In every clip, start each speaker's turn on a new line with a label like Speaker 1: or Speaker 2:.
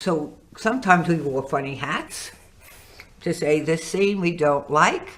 Speaker 1: So sometimes we wore funny hats to say this scene we don't like.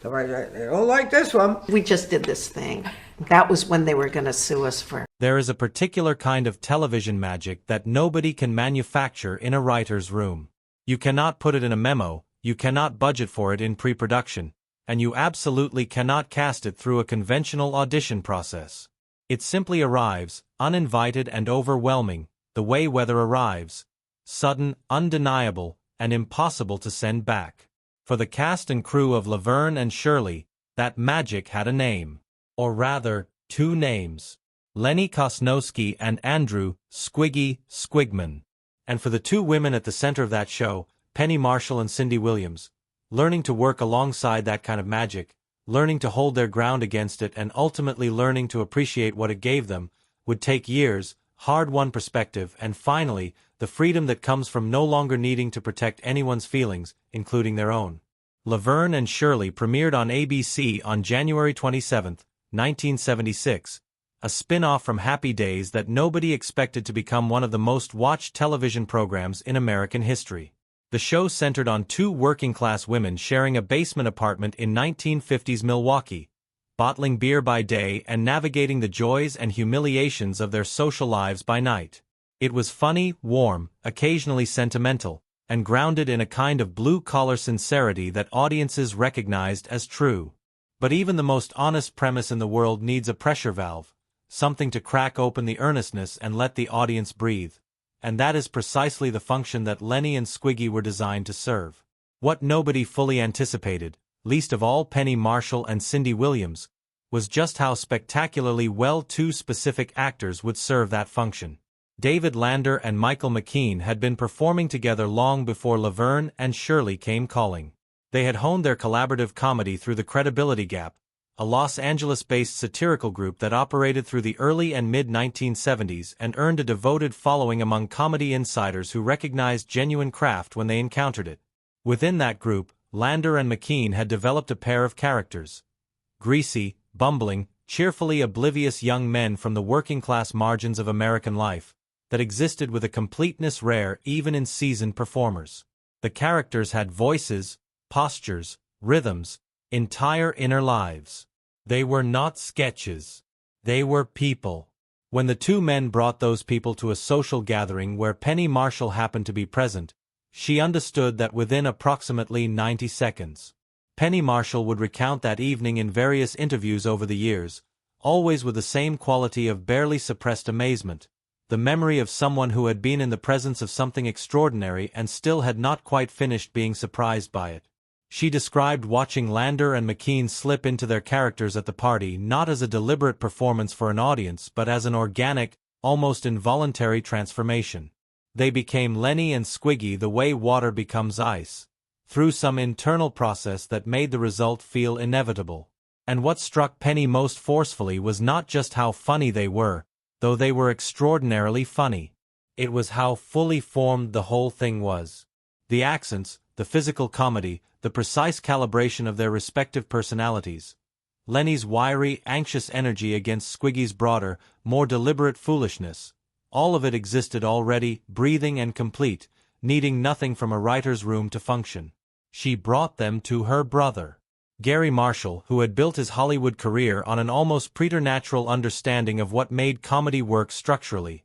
Speaker 1: They don't like this one.
Speaker 2: We just did this thing. That was when they were going to sue us for.
Speaker 3: There is a particular kind of television magic that nobody can manufacture in a writer's room. You cannot put it in a memo, you cannot budget for it in pre-production, and you absolutely cannot cast it through a conventional audition process. It simply arrives, uninvited and overwhelming, the way weather arrives, sudden, undeniable, and impossible to send back. For the cast and crew of Laverne and Shirley, that magic had a name. Or rather, two names. Lenny Kosnowski and Andrew Squiggy Squigman. And for the two women at the center of that show, Penny Marshall and Cindy Williams, learning to work alongside that kind of magic, learning to hold their ground against it and ultimately learning to appreciate what it gave them, would take years, hard-won perspective, and finally, the freedom that comes from no longer needing to protect anyone's feelings, including their own. Laverne and Shirley premiered on ABC on January 27, 1976, a spin-off from Happy Days that nobody expected to become one of the most watched television programs in American history. The show centered on two working-class women sharing a basement apartment in 1950s Milwaukee, bottling beer by day and navigating the joys and humiliations of their social lives by night. It was funny, warm, occasionally sentimental, and grounded in a kind of blue-collar sincerity that audiences recognized as true. But even the most honest premise in the world needs a pressure valve, something to crack open the earnestness and let the audience breathe. And that is precisely the function that Lenny and Squiggy were designed to serve. What nobody fully anticipated, least of all Penny Marshall and Cindy Williams, was just how spectacularly well two specific actors would serve that function. David Lander and Michael McKean had been performing together long before Laverne and Shirley came calling. They had honed their collaborative comedy through The Credibility Gap, a Los Angeles-based satirical group that operated through the early and mid-1970s and earned a devoted following among comedy insiders who recognized genuine craft when they encountered it. Within that group, Lander and McKean had developed a pair of characters. Greasy, bumbling, cheerfully oblivious young men from the working-class margins of American life, that existed with a completeness rare even in seasoned performers. The characters had voices, postures, rhythms, entire inner lives. They were not sketches. They were people. When the two men brought those people to a social gathering where Penny Marshall happened to be present, she understood that within approximately 90 seconds. Penny Marshall would recount that evening in various interviews over the years, always with the same quality of barely suppressed amazement, the memory of someone who had been in the presence of something extraordinary and still had not quite finished being surprised by it. She described watching Lander and McKean slip into their characters at the party not as a deliberate performance for an audience but as an organic, almost involuntary transformation. They became Lenny and Squiggy the way water becomes ice, through some internal process that made the result feel inevitable. And what struck Penny most forcefully was not just how funny they were, though they were extraordinarily funny. It was how fully formed the whole thing was. The accents, the physical comedy, the precise calibration of their respective personalities. Lenny's wiry, anxious energy against Squiggy's broader, more deliberate foolishness. All of it existed already, breathing and complete, needing nothing from a writer's room to function. She brought them to her brother. Gary Marshall, who had built his Hollywood career on an almost preternatural understanding of what made comedy work structurally.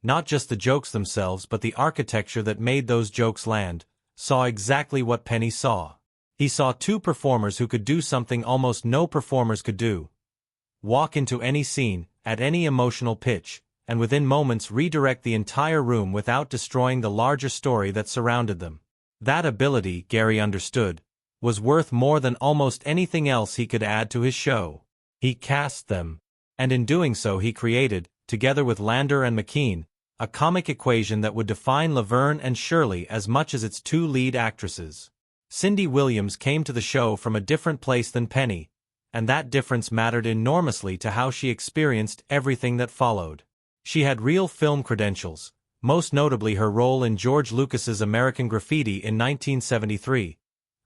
Speaker 3: Not just the jokes themselves but the architecture that made those jokes land, saw exactly what Penny saw. He saw two performers who could do something almost no performers could do. Walk into any scene, at any emotional pitch, and within moments redirect the entire room without destroying the larger story that surrounded them. That ability, Gary understood, was worth more than almost anything else he could add to his show. He cast them. And in doing so he created, together with Lander and McKean, a comic equation that would define Laverne and Shirley as much as its two lead actresses. Cindy Williams came to the show from a different place than Penny, and that difference mattered enormously to how she experienced everything that followed. She had real film credentials, most notably her role in George Lucas's American Graffiti in 1973,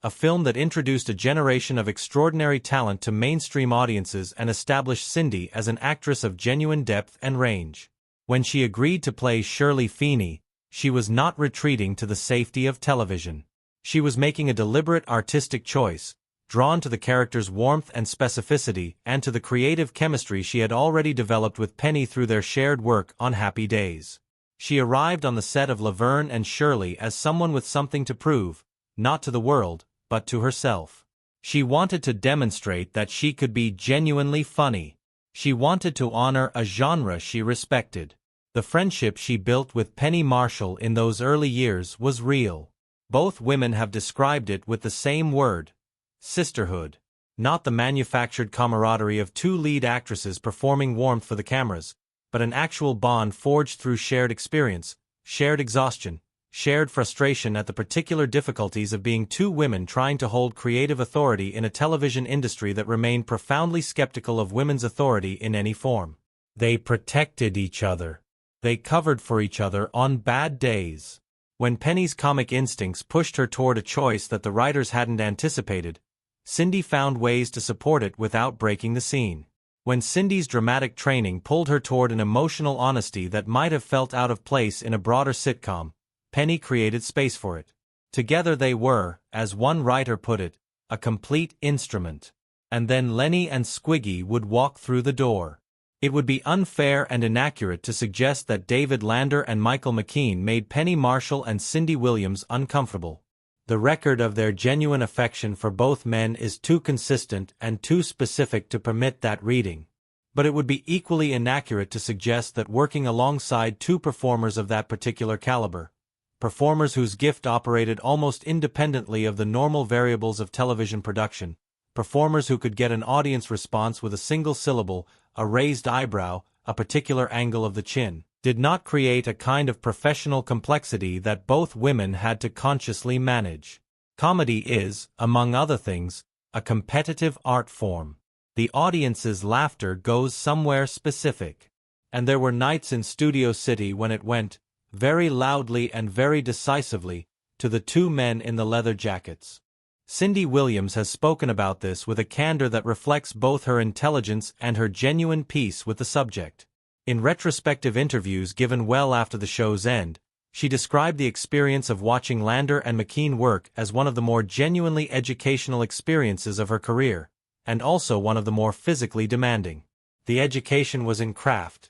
Speaker 3: a film that introduced a generation of extraordinary talent to mainstream audiences and established Cindy as an actress of genuine depth and range. When she agreed to play Shirley Feeney, She was not retreating to the safety of television. She was making a deliberate artistic choice, drawn to the character's warmth and specificity and to the creative chemistry she had already developed with Penny through their shared work on Happy Days. She arrived on the set of Laverne and Shirley as someone with something to prove, not to the world, but to herself. She wanted to demonstrate that she could be genuinely funny. She wanted to honor a genre she respected. The friendship she built with Penny Marshall in those early years was real. Both women have described it with the same word: sisterhood. Not the manufactured camaraderie of two lead actresses performing warmth for the cameras, but an actual bond forged through shared experience, shared exhaustion, shared frustration at the particular difficulties of being two women trying to hold creative authority in a television industry that remained profoundly skeptical of women's authority in any form. They protected each other. They covered for each other on bad days. When Penny's comic instincts pushed her toward a choice that the writers hadn't anticipated, Cindy found ways to support it without breaking the scene. When Cindy's dramatic training pulled her toward an emotional honesty that might have felt out of place in a broader sitcom, Penny created space for it. Together they were, as one writer put it, a complete instrument. And then Lenny and Squiggy would walk through the door. It would be unfair and inaccurate to suggest that David Lander and Michael McKean made Penny Marshall and Cindy Williams uncomfortable. The record of their genuine affection for both men is too consistent and too specific to permit that reading. But it would be equally inaccurate to suggest that working alongside two performers of that particular caliber, performers whose gift operated almost independently of the normal variables of television production, performers who could get an audience response with a single syllable, a raised eyebrow, a particular angle of the chin, did not create a kind of professional complexity that both women had to consciously manage. Comedy is, among other things, a competitive art form. The audience's laughter goes somewhere specific. And there were nights in Studio City when it went, very loudly and very decisively, to the two men in the leather jackets. Cindy Williams has spoken about this with a candor that reflects both her intelligence and her genuine peace with the subject. In retrospective interviews given well after the show's end, she described the experience of watching Lander and McKean work as one of the more genuinely educational experiences of her career, and also one of the more physically demanding. The education was in craft,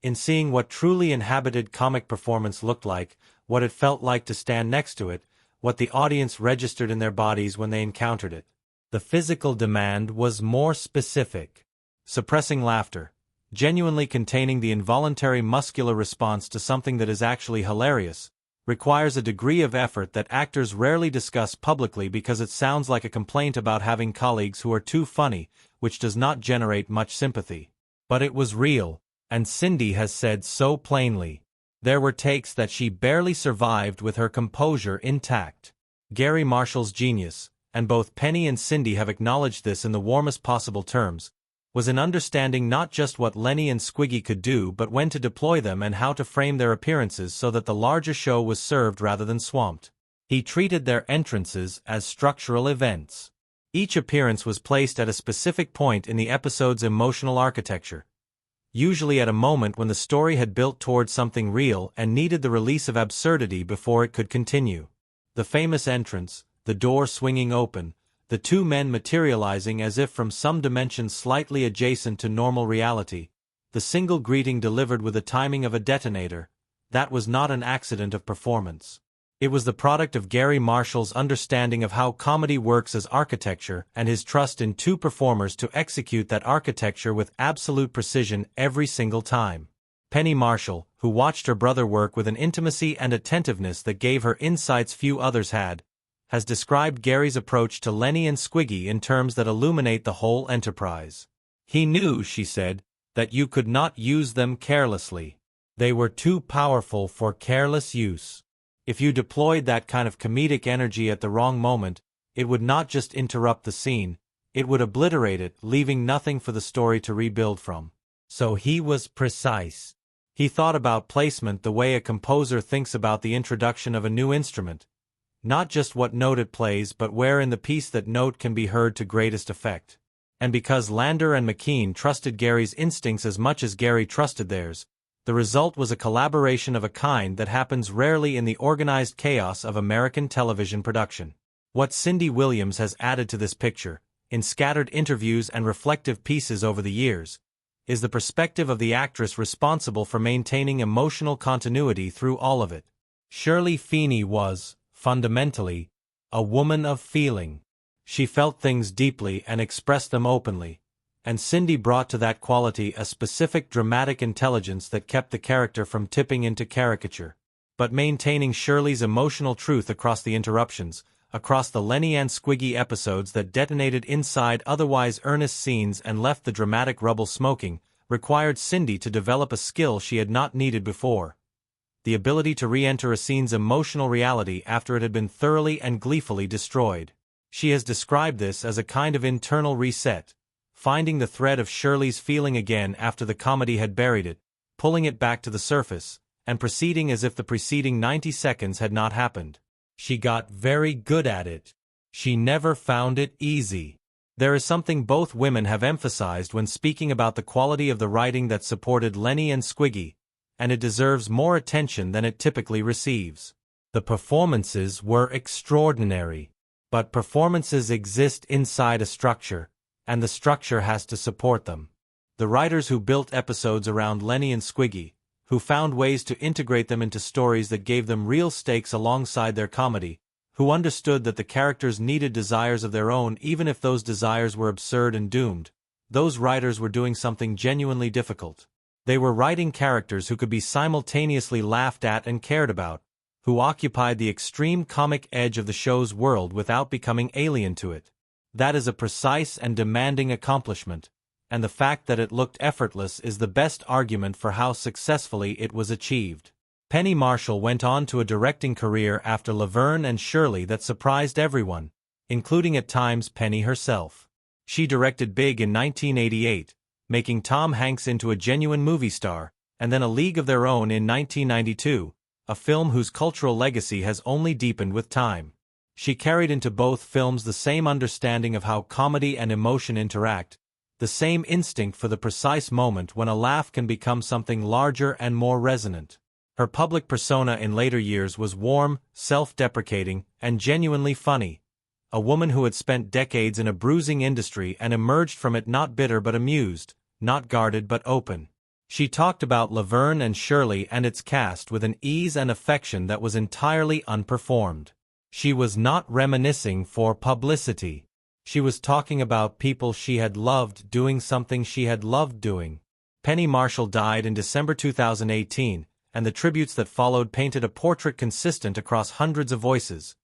Speaker 3: in seeing what truly inhabited comic performance looked like, what it felt like to stand next to it, what the audience registered in their bodies when they encountered it. The physical demand was more specific. Suppressing laughter, genuinely containing the involuntary muscular response to something that is actually hilarious, requires a degree of effort that actors rarely discuss publicly because it sounds like a complaint about having colleagues who are too funny, which does not generate much sympathy. But it was real, and Cindy has said so plainly. There were takes that she barely survived with her composure intact. Gary Marshall's genius, and both Penny and Cindy have acknowledged this in the warmest possible terms, was in understanding not just what Lenny and Squiggy could do but when to deploy them and how to frame their appearances so that the larger show was served rather than swamped. He treated their entrances as structural events. Each appearance was placed at a specific point in the episode's emotional architecture, usually at a moment when the story had built towards something real and needed the release of absurdity before it could continue. The famous entrance, the door swinging open, the two men materializing as if from some dimension slightly adjacent to normal reality, the single greeting delivered with the timing of a detonator, that was not an accident of performance. It was the product of Gary Marshall's understanding of how comedy works as architecture and his trust in two performers to execute that architecture with absolute precision every single time. Penny Marshall, who watched her brother work with an intimacy and attentiveness that gave her insights few others had, has described Gary's approach to Lenny and Squiggy in terms that illuminate the whole enterprise. He knew, she said, that you could not use them carelessly. They were too powerful for careless use. If you deployed that kind of comedic energy at the wrong moment, it would not just interrupt the scene, it would obliterate it, leaving nothing for the story to rebuild from. So he was precise. He thought about placement the way a composer thinks about the introduction of a new instrument. Not just what note it plays but where in the piece that note can be heard to greatest effect. And because Lander and McKean trusted Gary's instincts as much as Gary trusted theirs, The result was a collaboration of a kind that happens rarely in the organized chaos of American television production. What Cindy Williams has added to this picture, in scattered interviews and reflective pieces over the years, is the perspective of the actress responsible for maintaining emotional continuity through all of it. Shirley Feeney was, fundamentally, a woman of feeling. She felt things deeply and expressed them openly, and Cindy brought to that quality a specific dramatic intelligence that kept the character from tipping into caricature, but maintaining Shirley's emotional truth across the interruptions, across the Lenny and Squiggy episodes that detonated inside otherwise earnest scenes and left the dramatic rubble smoking, required Cindy to develop a skill she had not needed before: the ability to re-enter a scene's emotional reality after it had been thoroughly and gleefully destroyed. She has described this as a kind of internal reset, finding the thread of Shirley's feeling again after the comedy had buried it, pulling it back to the surface, and proceeding as if the preceding 90 seconds had not happened. She got very good at it. She never found it easy. There is something both women have emphasized when speaking about the quality of the writing that supported Lenny and Squiggy, and it deserves more attention than it typically receives. The performances were extraordinary. But performances exist inside a structure, and the structure has to support them. The writers who built episodes around Lenny and Squiggy, who found ways to integrate them into stories that gave them real stakes alongside their comedy, who understood that the characters needed desires of their own even if those desires were absurd and doomed, those writers were doing something genuinely difficult. They were writing characters who could be simultaneously laughed at and cared about, who occupied the extreme comic edge of the show's world without becoming alien to it. That is a precise and demanding accomplishment, and the fact that it looked effortless is the best argument for how successfully it was achieved. Penny Marshall went on to a directing career after Laverne and Shirley that surprised everyone, including at times Penny herself. She directed Big in 1988, making Tom Hanks into a genuine movie star, and then A League of Their Own in 1992, a film whose cultural legacy has only deepened with time. She carried into both films the same understanding of how comedy and emotion interact, the same instinct for the precise moment when a laugh can become something larger and more resonant. Her public persona in later years was warm, self-deprecating, and genuinely funny. A woman who had spent decades in a bruising industry and emerged from it not bitter but amused, not guarded but open. She talked about Laverne and Shirley and its cast with an ease and affection that was entirely unperformed. She was not reminiscing for publicity. She was talking about people she had loved doing something she had loved doing. Penny Marshall died in December 2018, and the tributes that followed painted a portrait consistent across hundreds of voices.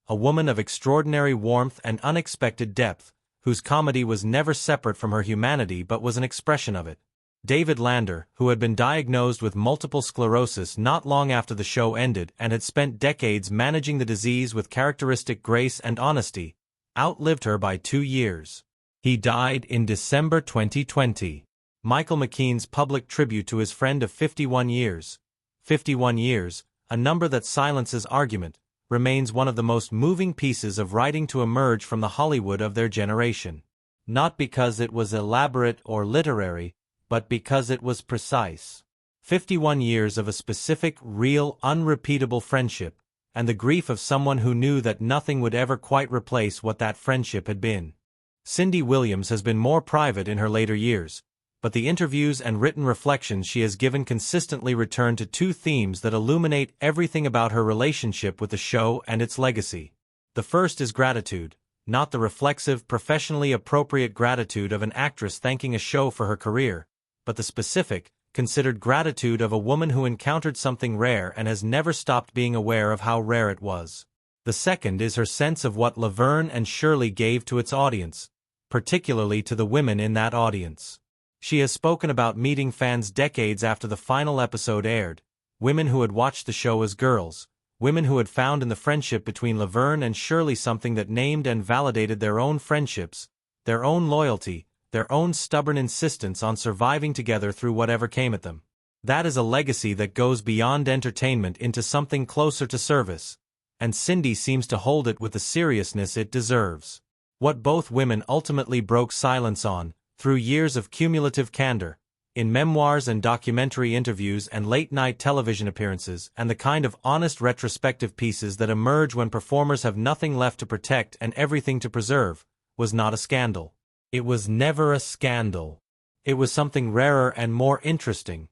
Speaker 3: A woman of extraordinary warmth and unexpected depth, whose comedy was never separate from her humanity but was an expression of it. David Lander, who had been diagnosed with multiple sclerosis not long after the show ended and had spent decades managing the disease with characteristic grace and honesty, outlived her by 2 years. He died in December 2020. Michael McKean's public tribute to his friend of 51 years. 51 years, a number that silences argument, remains one of the most moving pieces of writing to emerge from the Hollywood of their generation. Not because it was elaborate or literary, but because it was precise. 51 years of a specific, real, unrepeatable friendship, and the grief of someone who knew that nothing would ever quite replace what that friendship had been. Cindy Williams has been more private in her later years, but the interviews and written reflections she has given consistently return to 2 themes that illuminate everything about her relationship with the show and its legacy. The first is gratitude, not the reflexive, professionally appropriate gratitude of an actress thanking a show for her career, but the specific, considered gratitude of a woman who encountered something rare and has never stopped being aware of how rare it was. The second is her sense of what Laverne and Shirley gave to its audience, particularly to the women in that audience. She has spoken about meeting fans decades after the final episode aired, women who had watched the show as girls, women who had found in the friendship between Laverne and Shirley something that named and validated their own friendships, their own loyalty, their own stubborn insistence on surviving together through whatever came at them. That is a legacy that goes beyond entertainment into something closer to service, and Cindy seems to hold it with the seriousness it deserves. What both women ultimately broke silence on, through years of cumulative candor, in memoirs and documentary interviews and late-night television appearances, and the kind of honest retrospective pieces that emerge when performers have nothing left to protect and everything to preserve, was not a scandal. It was never a scandal. It was something rarer and more interesting.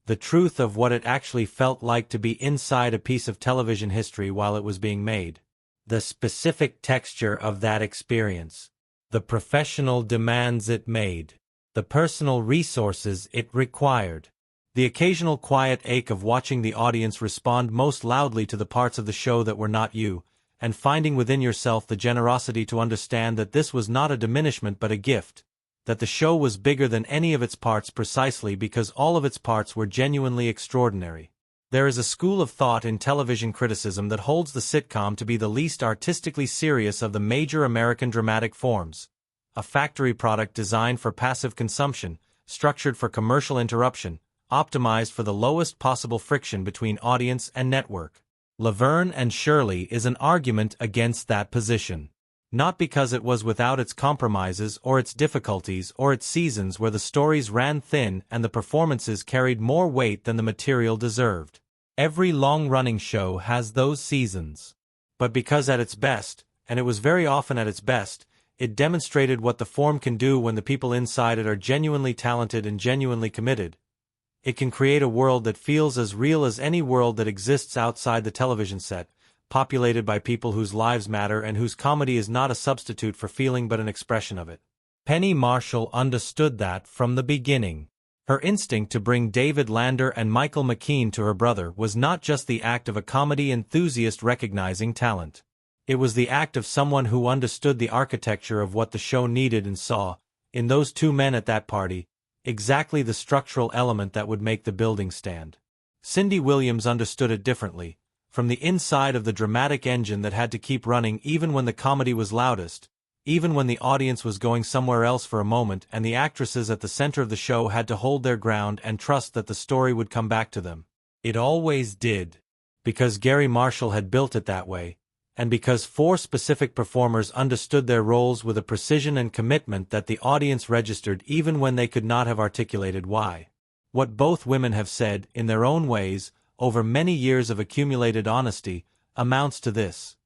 Speaker 3: The truth of what it actually felt like to be inside a piece of television history while it was being made. The specific texture of that experience. The professional demands it made. The personal resources it required. The occasional quiet ache of watching the audience respond most loudly to the parts of the show that were not you, and finding within yourself the generosity to understand that this was not a diminishment but a gift, that the show was bigger than any of its parts precisely because all of its parts were genuinely extraordinary. There is a school of thought in television criticism that holds the sitcom to be the least artistically serious of the major American dramatic forms. A factory product designed for passive consumption, structured for commercial interruption, optimized for the lowest possible friction between audience and network. Laverne and Shirley is an argument against that position. Not because it was without its compromises or its difficulties or its seasons where the stories ran thin and the performances carried more weight than the material deserved. Every long-running show has those seasons. But because at its best, and it was very often at its best, it demonstrated what the form can do when the people inside it are genuinely talented and genuinely committed. It can create a world that feels as real as any world that exists outside the television set, populated by people whose lives matter and whose comedy is not a substitute for feeling but an expression of it. Penny Marshall understood that from the beginning. Her instinct to bring David Lander and Michael McKean to her brother was not just the act of a comedy enthusiast recognizing talent. It was the act of someone who understood the architecture of what the show needed and saw, in those two men at that party, exactly the structural element that would make the building stand. Cindy Williams understood it differently, from the inside of the dramatic engine that had to keep running even when the comedy was loudest, even when the audience was going somewhere else for a moment and the actresses at the center of the show had to hold their ground and trust that the story would come back to them. It always did. Because Gary Marshall had built it that way, and because 4 specific performers understood their roles with a precision and commitment that the audience registered even when they could not have articulated why. What both women have said, in their own ways, over many years of accumulated honesty, amounts to this.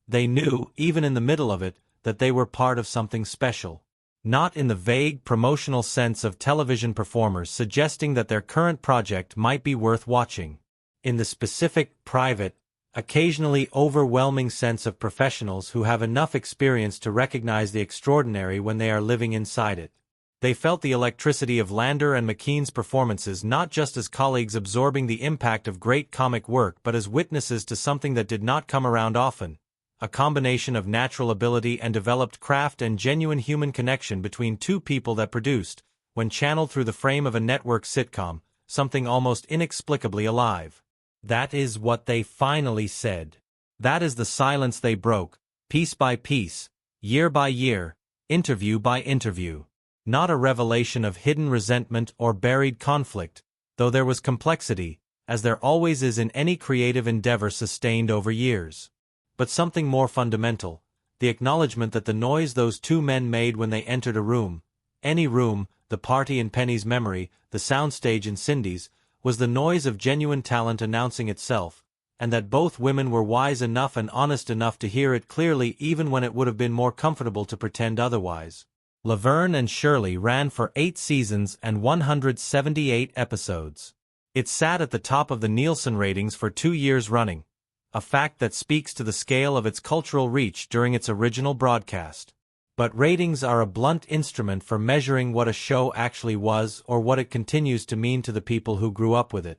Speaker 3: They knew, even in the middle of it, that they were part of something special. Not in the vague promotional sense of television performers suggesting that their current project might be worth watching. In the specific, private, occasionally overwhelming sense of professionals who have enough experience to recognize the extraordinary when they are living inside it. They felt the electricity of Lander and McKean's performances not just as colleagues absorbing the impact of great comic work but as witnesses to something that did not come around often, a combination of natural ability and developed craft and genuine human connection between two people that produced, when channeled through the frame of a network sitcom, something almost inexplicably alive. That is what they finally said. That is the silence they broke, piece by piece, year by year, interview by interview. Not a revelation of hidden resentment or buried conflict, though there was complexity, as there always is in any creative endeavor sustained over years. But something more fundamental, the acknowledgement that the noise those two men made when they entered a room, any room, the party in Penny's memory, the soundstage in Cindy's, was the noise of genuine talent announcing itself, and that both women were wise enough and honest enough to hear it clearly even when it would have been more comfortable to pretend otherwise. Laverne and Shirley ran for 8 seasons and 178 episodes. It sat at the top of the Nielsen ratings for 2 years running, a fact that speaks to the scale of its cultural reach during its original broadcast. But ratings are a blunt instrument for measuring what a show actually was or what it continues to mean to the people who grew up with it.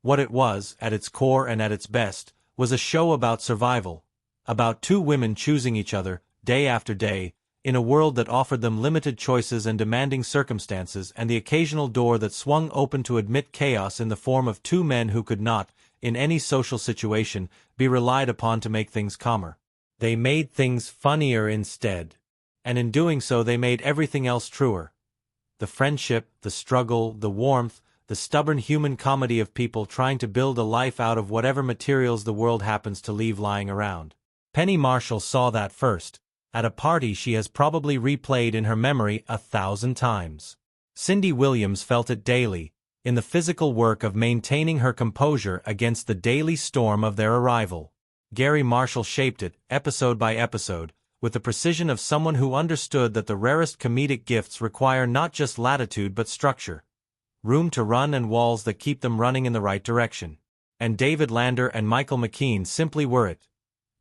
Speaker 3: What it was, at its core and at its best, was a show about survival, about two women choosing each other, day after day, in a world that offered them limited choices and demanding circumstances and the occasional door that swung open to admit chaos in the form of two men who could not, in any social situation, be relied upon to make things calmer. They made things funnier instead. And in doing so they made everything else truer. The friendship, the struggle, the warmth, the stubborn human comedy of people trying to build a life out of whatever materials the world happens to leave lying around. Penny Marshall saw that first, at a party she has probably replayed in her memory 1,000 times. Cindy Williams felt it daily, in the physical work of maintaining her composure against the daily storm of their arrival. Gary Marshall shaped it, episode by episode, with the precision of someone who understood that the rarest comedic gifts require not just latitude but structure, room to run and walls that keep them running in the right direction. And David Lander and Michael McKean simply were it.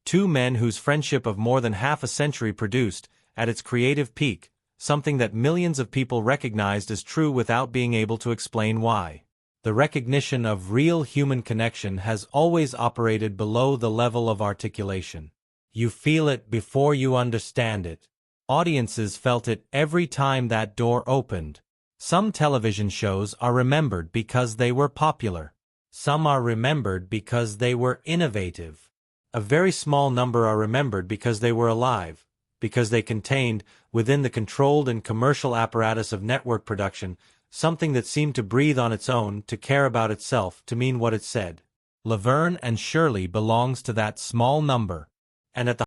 Speaker 3: Two men whose friendship of more than half a century produced, at its creative peak, something that millions of people recognized as true without being able to explain why. The recognition of real human connection has always operated below the level of articulation. You feel it before you understand it. Audiences felt it every time that door opened. Some television shows are remembered because they were popular. Some are remembered because they were innovative. A very small number are remembered because they were alive, because they contained, within the controlled and commercial apparatus of network production, something that seemed to breathe on its own, to care about itself, to mean what it said. Laverne and Shirley belongs to that small number. And at the